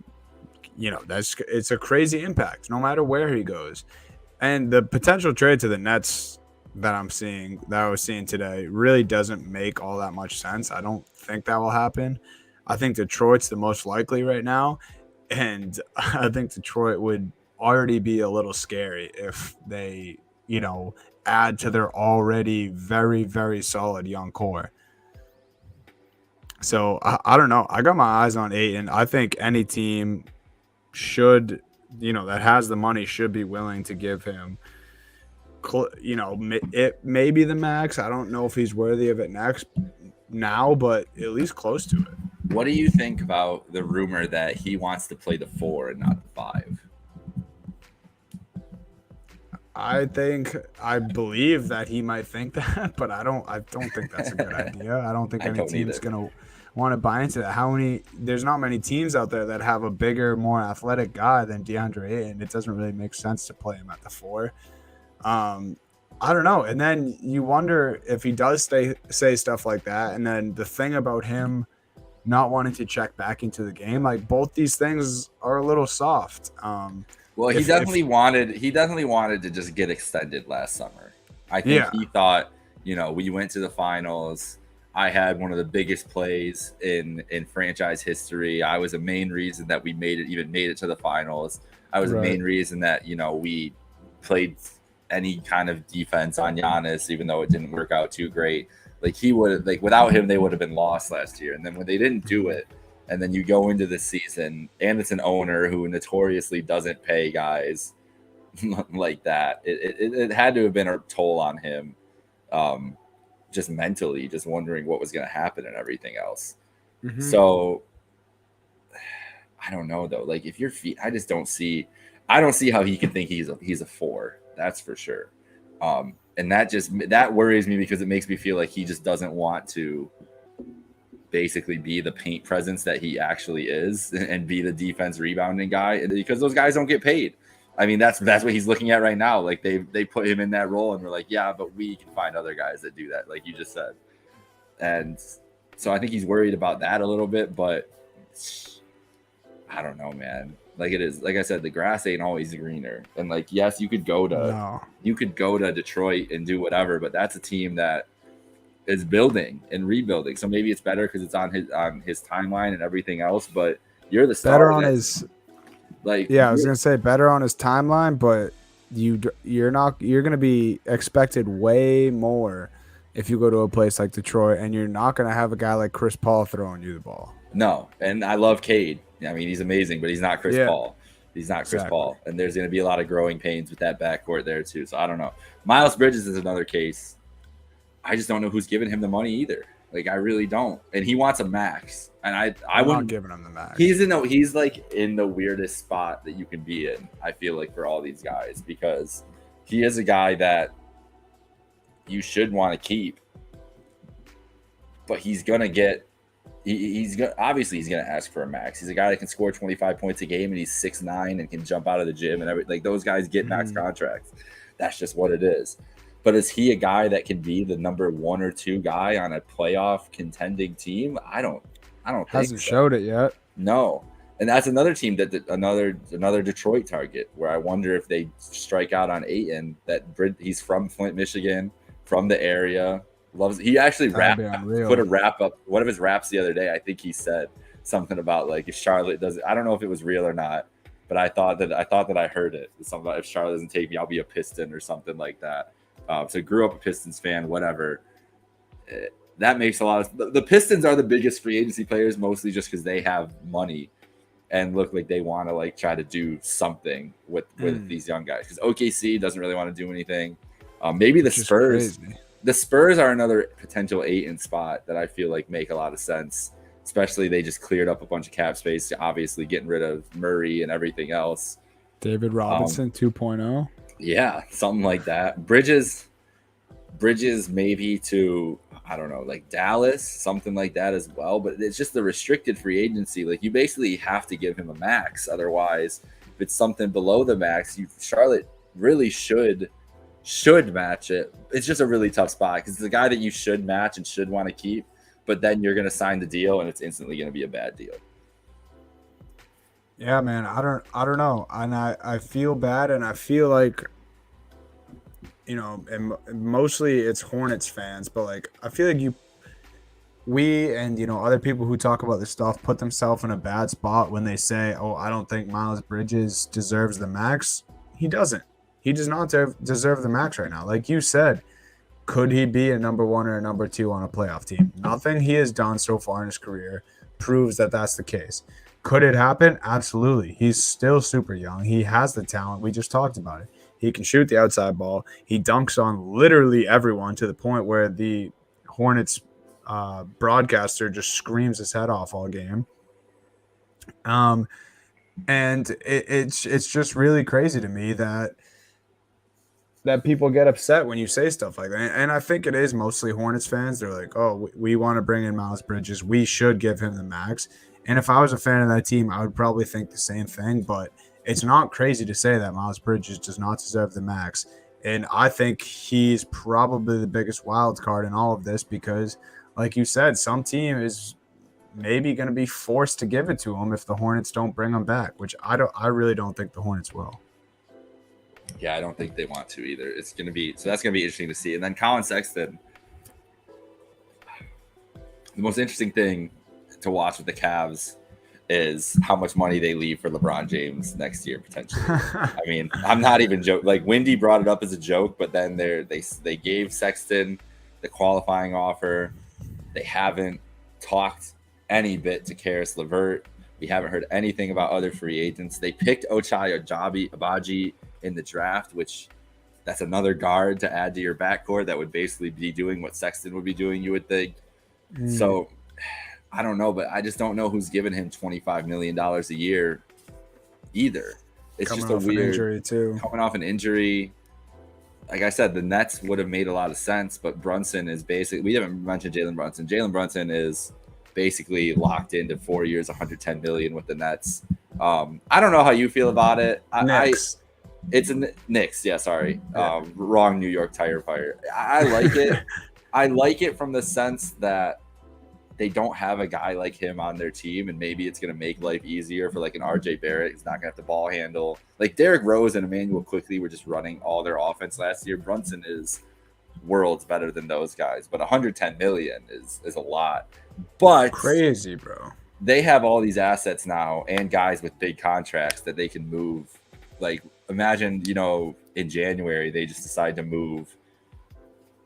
you know, it's a crazy impact no matter where he goes. And the potential trade to the Nets that I was seeing today really doesn't make all that much sense. I don't think that will happen. I think Detroit's the most likely right now, and I think Detroit would already be a little scary if they, you know, add to their already very, very solid young core. So I don't know. I got my eyes on Ayton. I think any team should, you know, that has the money should be willing to give him, you know, it may be the max. I don't know if he's worthy of it now, but at least close to it. What do you think about the rumor that he wants to play the 4 and not the 5? I believe that he might think that, but I don't think that's a good idea. I don't think any team's gonna want to buy into that. There's not many teams out there that have a bigger, more athletic guy than DeAndre Ayton. It doesn't really make sense to play him at the 4. I don't know. And then you wonder if he does say stuff like that. And then the thing about him not wanting to check back into the game, like both these things are a little soft. Well, he definitely wanted to just get extended last summer. I think he thought, we went to the finals. I had one of the biggest plays in franchise history. I was a main reason that we made it to the finals. I was a main reason that, we played any kind of defense on Giannis, even though it didn't work out too great. Like without him, they would have been lost last year. And then when they didn't do it, and then you go into the season, and it's an owner who notoriously doesn't pay guys like that, it had to have been a toll on him, just mentally, just wondering what was going to happen and everything else. Mm-hmm. So I don't know though. Like if your feet, I don't see how he can think he's a 4. That's for sure. And that worries me because it makes me feel like he just doesn't want to basically be the paint presence that he actually is and be the defense rebounding guy, because those guys don't get paid. I mean, that's what he's looking at right now. Like they put him in that role and we're like, yeah, but we can find other guys that do that, like you just said. And so I think he's worried about that a little bit, but I don't know, man. Like it is, like I said, the grass ain't always greener. And like, yes, you could go to Detroit and do whatever, but that's a team that is building and rebuilding. So maybe it's better because it's on his timeline and everything else. But you're the star. Better on his, I was gonna say better on his timeline, but you're gonna be expected way more if you go to a place like Detroit, and you're not gonna have a guy like Chris Paul throwing you the ball. No, and I love Cade. I mean, he's amazing, but he's not Chris Paul. He's not Chris Paul. And there's going to be a lot of growing pains with that backcourt there, too. So I don't know. Miles Bridges is another case. I just don't know who's giving him the money either. Like, I really don't. And he wants a max. And I'm not giving him the max. He's like in the weirdest spot that you can be in, I feel like, for all these guys, because he is a guy that you should want to keep. But he's going to get. Obviously he's gonna ask for a max. He's a guy that can score 25 points a game, and he's 6'9" and can jump out of the gym and everything. Like those guys get max contracts. That's just what it is. But is he a guy that can be the number 1 or 2 guy on a playoff contending team? I don't think hasn't so. Showed it yet. No, and that's another team that another Detroit target where I wonder if they strike out on Ayton. He's from Flint, Michigan, from the area. He actually put a wrap up one of his raps the other day. I think he said something about like if Charlotte does it. I don't know if it was real or not, but I thought that I heard it. Something about if Charlotte doesn't take me, I'll be a Piston or something like that. So grew up a Pistons fan, whatever. That makes a lot of the Pistons are the biggest free agency players, mostly just because they have money and look like they want to like try to do something with these young guys. Because OKC doesn't really want to do anything. Maybe the Spurs. The Spurs are another potential 8 spot that I feel like make a lot of sense, especially they just cleared up a bunch of cap space, obviously getting rid of Murray and everything else. David Robinson 2.0. Yeah, something like that. Bridges maybe to, I don't know, like Dallas, something like that as well. But it's just the restricted free agency. Like you basically have to give him a max. Otherwise, if it's something below the max, Charlotte really should match it. It's just a really tough spot because it's a guy that you should match and should want to keep, but then you're going to sign the deal and it's instantly going to be a bad deal. Yeah, man, I don't know. And I feel bad, and I feel like, and mostly it's Hornets fans, but like I feel like we and other people who talk about this stuff put themselves in a bad spot when they say, "Oh, I don't think Miles Bridges deserves the max." He doesn't. He does not deserve the max right now. Like you said, could he be a number 1 or a number 2 on a playoff team? Nothing he has done so far in his career proves that that's the case. Could it happen? Absolutely. He's still super young. He has the talent. We just talked about it. He can shoot the outside ball. He dunks on literally everyone to the point where the Hornets broadcaster just screams his head off all game. And it's just really crazy to me that that people get upset when you say stuff like that. And I think it is mostly Hornets fans. They're like, oh, we want to bring in Miles Bridges. We should give him the max. And if I was a fan of that team, I would probably think the same thing. But it's not crazy to say that Miles Bridges does not deserve the max. And I think he's probably the biggest wild card in all of this because, like you said, some team is maybe going to be forced to give it to him if the Hornets don't bring him back, which I really don't think the Hornets will. Yeah, I don't think they want to either. It's going to be so that's going to be interesting to see. And then Colin Sexton, the most interesting thing to watch with the Cavs is how much money they leave for LeBron James next year potentially. I mean, I'm not even joking. Like Wendy brought it up as a joke, but then they gave Sexton the qualifying offer. They haven't talked any bit to Karis LeVert. We haven't heard anything about other free agents. They picked Ochai Agbaji in the draft, which that's another guard to add to your backcourt that would basically be doing what Sexton would be doing, you would think. So I don't know, but I just don't know who's giving him $25 million a year either. It's coming just a off weird an injury too. Coming off an injury. Like I said, the Nets would have made a lot of sense, but Brunson is basically, we haven't mentioned Jalen Brunson. Jalen Brunson is basically locked into 4 years, $110 million with the Nets. I don't know how you feel about it. It's a Knicks. Yeah, sorry. Wrong New York Tire Fire. I like it. I like it from the sense that they don't have a guy like him on their team, and maybe it's going to make life easier for like an RJ Barrett. He's not going to have to ball handle. Like Derrick Rose and Emmanuel Quickly were just running all their offense last year. Brunson is worlds better than those guys, but 110 million is a lot. But crazy, bro. They have all these assets now and guys with big contracts that they can move. Like imagine, in January they just decide to move,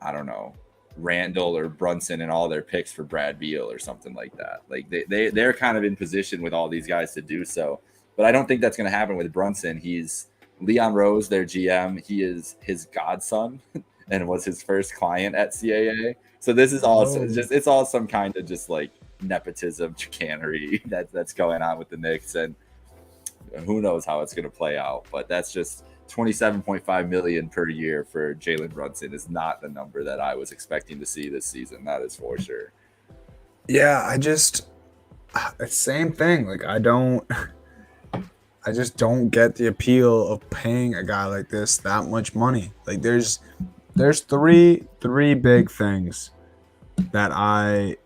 I don't know, Randall or Brunson and all their picks for Brad Beal or something like that. Like they're kind of in position with all these guys to do so. But I don't think that's going to happen with Brunson. He's Leon Rose, their GM. He is his godson and was his first client at CAA. So this is all it's all some kind of just like nepotism chicanery that's going on with the Knicks, and who knows how it's going to play out. But that's just $27.5 million per year for Jalen Brunson is not the number that I was expecting to see this season. That is for sure. Yeah, same thing. Like I just don't get the appeal of paying a guy like this that much money. Like there's three big things that I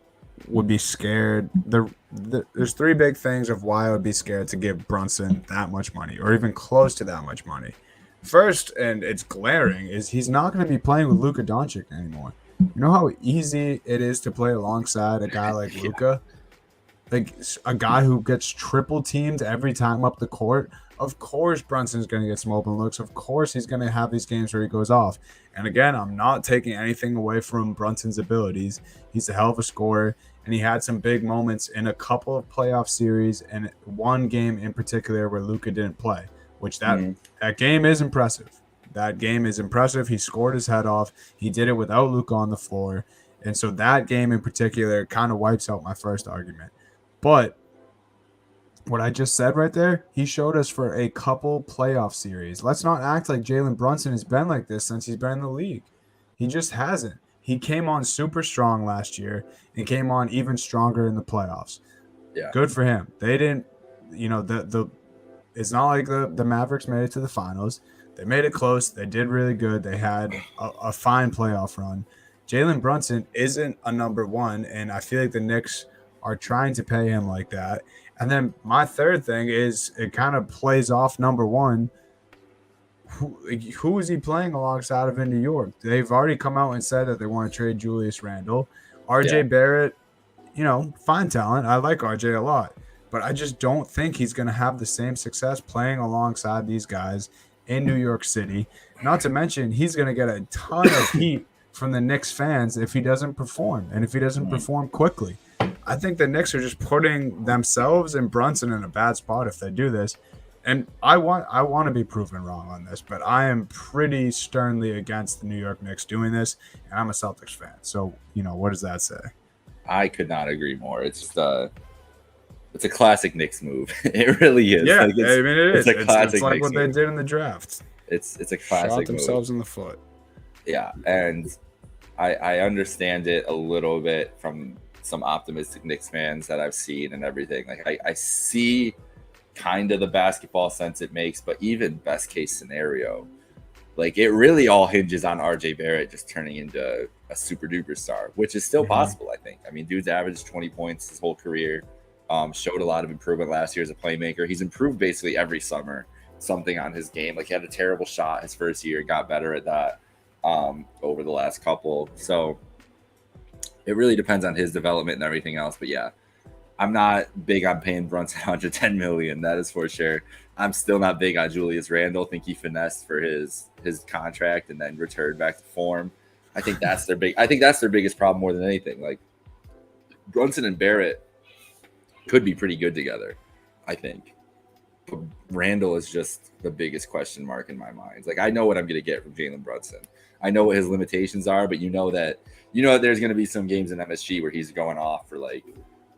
would be scared. There's three big things of why I would be scared to give Brunson that much money or even close to that much money. First, and it's glaring, is he's not going to be playing with Luka Doncic anymore. You know how easy it is to play alongside a guy like Luka? Like a guy who gets triple teamed every time up the court. Of course Brunson's going to get some open looks. Of course he's going to have these games where he goes off. And again, I'm not taking anything away from Brunson's abilities. He's a hell of a scorer, and he had some big moments in a couple of playoff series and one game in particular where Luka didn't play, which that game is impressive. That game is impressive. He scored his head off. He did it without Luka on the floor. And so that game in particular kind of wipes out my first argument. But what I just said right there, he showed us for a couple playoff series. Let's not act like Jalen Brunson has been like this since he's been in the league. He just hasn't. He came on super strong last year and came on even stronger in the playoffs. Yeah. Good for him. They didn't, it's not like the Mavericks made it to the finals. They made it close. They did really good. They had a fine playoff run. Jalen Brunson isn't a number one, and I feel like the Knicks are trying to pay him like that. And then my third thing is it kind of plays off number one. Who is he playing alongside of in New York? They've already come out and said that they want to trade Julius Randle. RJ Barrett, fine talent. I like RJ a lot. But I just don't think he's going to have the same success playing alongside these guys in New York City. Not to mention, he's going to get a ton of heat from the Knicks fans if he doesn't perform and if he doesn't perform quickly. I think the Knicks are just putting themselves and Brunson in a bad spot if they do this. And I want to be proven wrong on this, but I am pretty sternly against the New York Knicks doing this, and I'm a Celtics fan. So, what does that say? I could not agree more. It's just it's a classic Knicks move. It really is. Yeah, it is. It's a classic it's like Knicks what move. they did in the draft. It's a Shot classic themselves move. in the foot. Yeah, and I understand it a little bit from some optimistic Knicks fans that I've seen and everything. Like I see kind of the basketball sense it makes, but even best case scenario, like it really all hinges on RJ Barrett just turning into a super duper star, which is still possible, I think. I mean, dude's averaged 20 points his whole career, showed a lot of improvement last year as a playmaker. He's improved basically every summer, something on his game. Like he had a terrible shot his first year, got better at that over the last couple. So it really depends on his development and everything else. But yeah, I'm not big on paying Brunson 110 million. That is for sure. I'm still not big on Julius Randle. Think he finessed for his contract and then returned back to form. I think that's their biggest problem more than anything. Like Brunson and Barrett could be pretty good together, I think. But Randle is just the biggest question mark in my mind. Like I know what I'm going to get from Jalen Brunson. I know what his limitations are, but you know that there's going to be some games in MSG where he's going off for like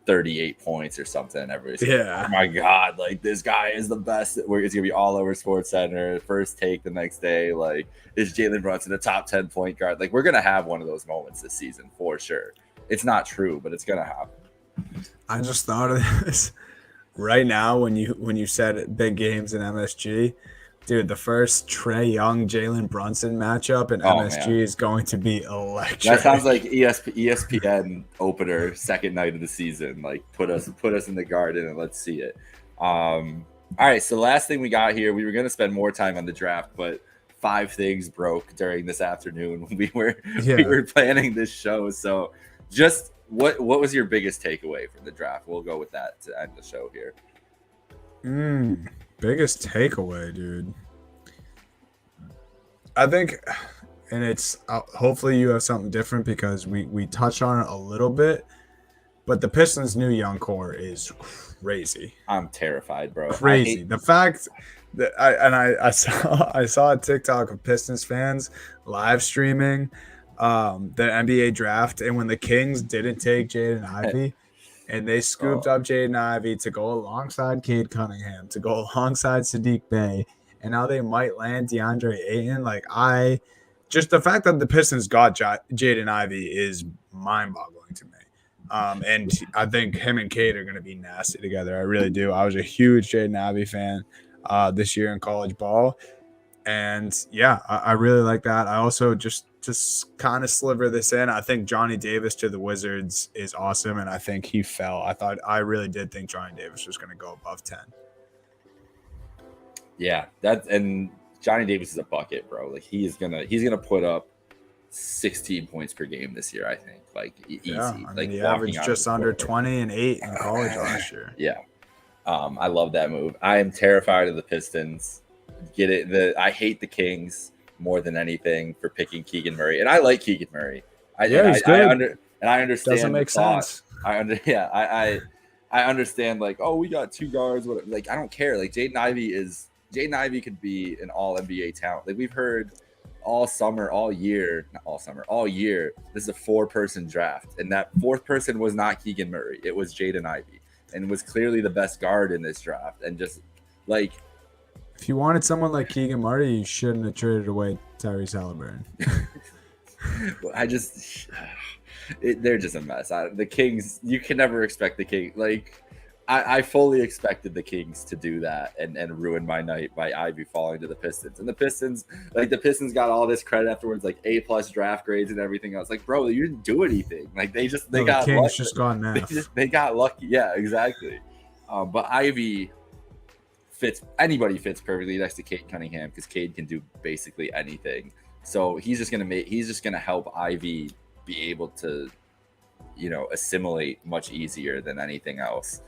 38 points or something. Everybody's Yeah. like, oh my God, like this guy is the best. It's going to be all over Sports Center, first take the next day. Like, is Jalen Brunson a top 10 point guard? Like, we're going to have one of those moments this season for sure. It's not true, but it's going to happen. I just thought of this right now when you said big games in MSG. Dude, the first Trae Young Jalen Brunson matchup in MSG is going to be electric. That sounds like ESPN opener, second night of the season. Like put us in the Garden and let's see it. All right, so the last thing we got here, we were going to spend more time on the draft, but 5 things broke during this afternoon when we were planning this show. So just what was your biggest takeaway from the draft? We'll go with that to end the show here. Biggest takeaway, dude. I think, and it's hopefully you have something different because we touched on it a little bit, but the Pistons' new young core is crazy. I'm terrified, bro. Crazy. The fact that I saw a TikTok of Pistons fans live streaming the NBA draft, and when the Kings didn't take Jaden Ivey. And they scooped up Jaden Ivey to go alongside Cade Cunningham, to go alongside Sadiq Bey, and now they might land DeAndre Ayton. Like just the fact that the Pistons got Jaden Ivey is mind-boggling to me. And I think him and Cade are going to be nasty together. I really do. I was a huge Jaden Ivey fan this year in college ball, and yeah, I really like that. I also just kind of sliver this in. I think Johnny Davis to the Wizards is awesome, and I think he fell. I really did think Johnny Davis was going to go above 10. Yeah, and Johnny Davis is a bucket, bro. Like he's gonna put up 16 points per game this year. I think easy. Yeah, I mean, like he averaged just under 20 and 8 in college last year. Yeah, I love that move. I am terrified of the Pistons. Get it? I hate the Kings more than anything for picking Keegan Murray, and I like Keegan Murray. He's good. I understand. Doesn't make sense. I understand. Like, oh, we got 2 guards. Whatever. Like, I don't care. Like, Jaden Ivey could be an All NBA talent. Like we've heard all year. This is a 4-person draft, and that 4th person was not Keegan Murray. It was Jaden Ivey, and was clearly the best guard in this draft. And just like. If you wanted someone like Keegan Murray, you shouldn't have traded away Tyrese Halliburton. They're just a mess. The Kings, you can never expect the Kings. Like, I fully expected the Kings to do that and ruin my night by Ivy falling to the Pistons. And the Pistons got all this credit afterwards, like A+ draft grades and everything else. Like, bro, you didn't do anything. Like, the Kings lucky. Just got enough. They got lucky. Yeah, exactly. But Ivy. Anybody fits perfectly next to Cade Cunningham because Cade can do basically anything. So he's just gonna help Ivy be able to, assimilate much easier than anything else.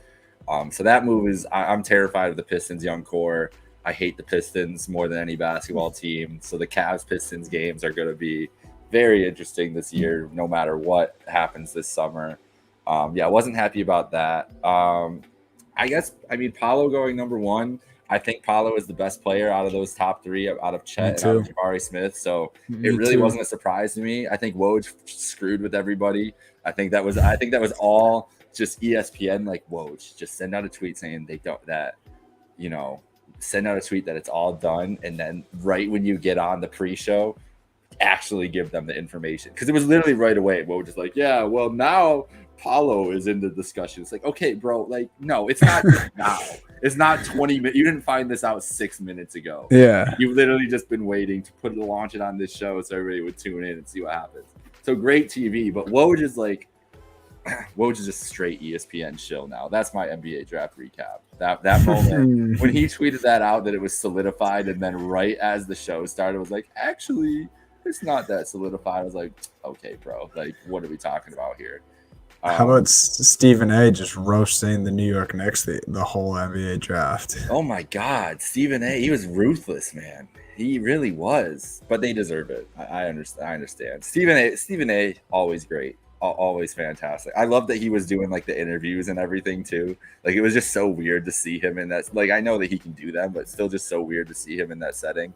So that move is I'm terrified of the Pistons young core. I hate the Pistons more than any basketball team. So the Cavs Pistons games are gonna be very interesting this year, no matter what happens this summer. I wasn't happy about that. Paolo going number 1. I think Paolo is the best player out of those top 3, out of Chet and out of Jabari Smith. So it really wasn't a surprise to me. I think Woj screwed with everybody. I think that was all just ESPN. Like Woj just send out a tweet saying send out a tweet that it's all done, and then right when you get on the pre-show, actually give them the information, because it was literally right away. Woj just like, yeah, well, now Paulo is in the discussion. It's like, okay, bro, like, no, it's not now. It's not 20 minutes. You didn't find this out 6 minutes ago. Yeah. You've literally just been waiting to launch it on this show so everybody would tune in and see what happens. So great TV, but Woj is like, Woj is just straight ESPN shill now. That's my NBA draft recap. That moment when he tweeted that out, that it was solidified, and then right as the show started, was like, actually, it's not that solidified. I was like, okay, bro, like, what are we talking about here? How about Stephen A. just roasting the New York Knicks the whole NBA draft? Oh my God, Stephen A. He was ruthless, man. He really was, but they deserve it. I understand. Stephen A. Always great, always fantastic. I love that he was doing like the interviews and everything too. Like, it was just so weird to see him in that. Like, I know that he can do that, but still just so weird to see him in that setting.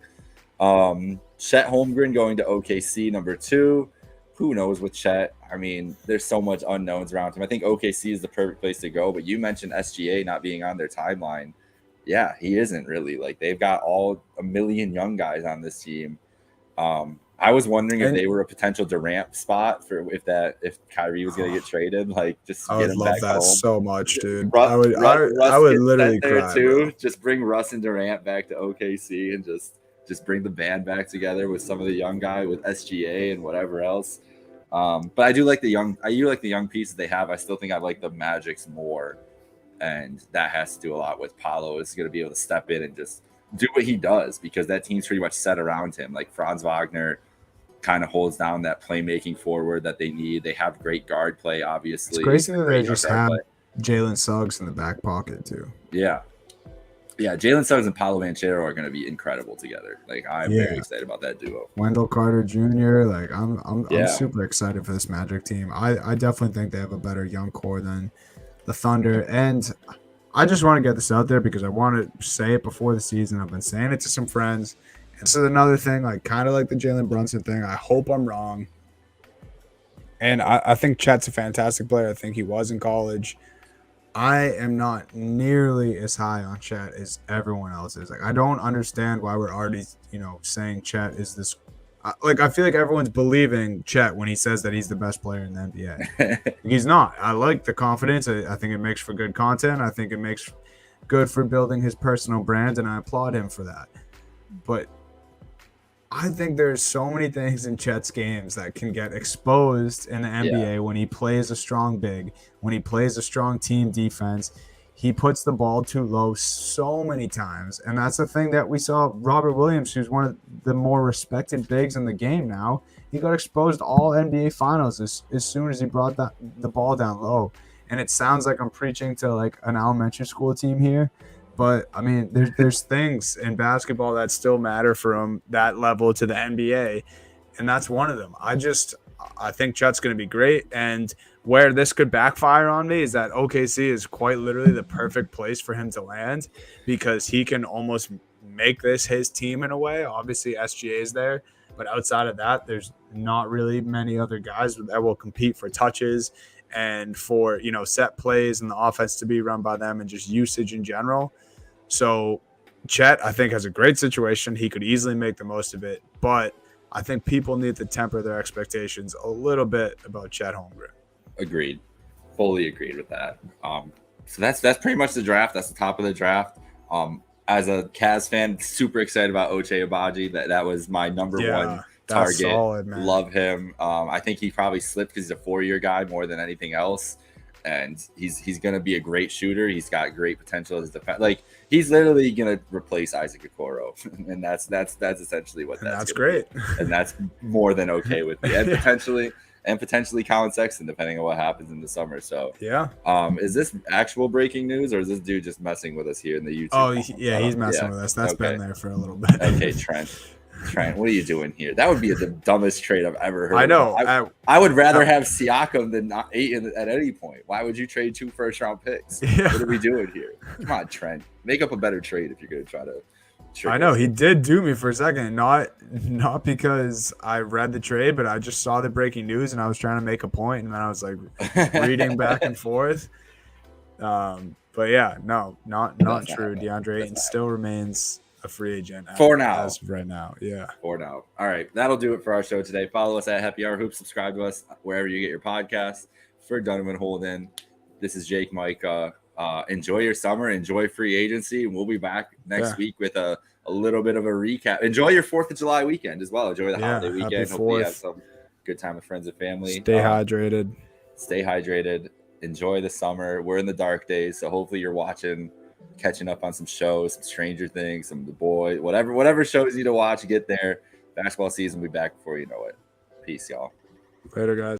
Chet Holmgren going to OKC, number 2. Who knows with Chet? I mean, there's so much unknowns around him. I think OKC is the perfect place to go, but you mentioned SGA not being on their timeline. Yeah, he isn't really. Like, they've got a million young guys on this team. I was wondering if they were a potential Durant spot for if Kyrie was going to get traded. Like, just I get would him love back that home. so much, dude. Russ I would literally there cry too. bro. Just bring Russ and Durant back to OKC and just bring the band back together with some of the young guy with SGA and whatever else. But I do like the young pieces they have. I still think I like the Magic's more, and that has to do a lot with Paolo is going to be able to step in and just do what he does, because that team's pretty much set around him. Like, Franz Wagner kind of holds down that playmaking forward that they need. They have great guard play, obviously. It's crazy that they just have Jalen Suggs in the back pocket too. Yeah, Jalen Suggs and Paolo Banchero are going to be incredible together. Like, I'm very excited about that duo. Wendell Carter Jr. Like, I'm super excited for this Magic team. I definitely think they have a better young core than the Thunder, and I just want to get this out there because I want to say it before the season. I've been saying it to some friends. This is another thing, like, kind of like the Jalen Brunson thing. I hope I'm wrong. And I think Chet's a fantastic player. I think he was in college. I am not nearly as high on Chet as everyone else is. Like, I don't understand why we're already, saying Chet is this. Like, I feel like everyone's believing Chet when he says that he's the best player in the NBA. He's not. I like the confidence. I think it makes for good content. I think it makes good for building his personal brand, and I applaud him for that. But I think there's so many things in Chet's games that can get exposed in the NBA when he plays a strong big, when he plays a strong team defense. He puts the ball too low so many times. And that's the thing that we saw Robert Williams, who's one of the more respected bigs in the game now. He got exposed all NBA finals as soon as he brought the ball down low. And it sounds like I'm preaching to like an elementary school team here. But, I mean, there's things in basketball that still matter from that level to the NBA, and that's one of them. I think Chet's going to be great, and where this could backfire on me is that OKC is quite literally the perfect place for him to land, because he can almost make this his team in a way. Obviously, SGA is there, but outside of that, there's not really many other guys that will compete for touches and for, set plays and the offense to be run by them and just usage in general. So Chet, I think, has a great situation. He could easily make the most of it, but I think people need to temper their expectations a little bit about Chet Holmgren. Agreed. Fully agreed with that. So that's pretty much the draft. That's the top of the draft. As a Cavs fan, super excited about Ochai Agbaji. That was my number one target. Solid, man. Love him. I think he probably slipped because he's a 4-year guy more than anything else. And he's going to be a great shooter. He's got great potential as a defense. Like, he's literally going to replace Isaac Okoro, and that's essentially what that's great. And that's more than okay with me. And potentially Colin Sexton, depending on what happens in the summer. So is this actual breaking news, or is this dude just messing with us here in the YouTube? Oh yeah, he's messing with us. That's been there for a little bit. Okay, Trent, what are you doing here? That would be the dumbest trade I've ever heard. I know. I would rather have Siakam than not 8 at any point. Why would you trade 2 first-round picks? Yeah. What are we doing here? Come on, Trent. Make up a better trade if you're going to try to. I know he did do me for a second, not because I read the trade, but I just saw the breaking news and I was trying to make a point, and then I was like reading back and forth. But yeah, no, not That's not true. happening. DeAndre That's Ayton not still remains a free agent For now. as of right now. Yeah. For now. All right. That'll do it for our show today. Follow us at Happy Hour Hoops. Subscribe to us wherever you get your podcasts. For Donovan Holden, this is Jake Micah. Enjoy your summer. Enjoy free agency. We'll be back next week with a little bit of a recap. Enjoy your 4th of July weekend as well. Enjoy the holiday weekend. Hopefully you have some good time with friends and family. Stay hydrated. Stay hydrated. Enjoy the summer. We're in the dark days, so hopefully you're catching up on some shows, some Stranger Things, some The Boy, whatever shows you to watch. Get there. Basketball season will be back before you know it. Peace, y'all. Later, guys.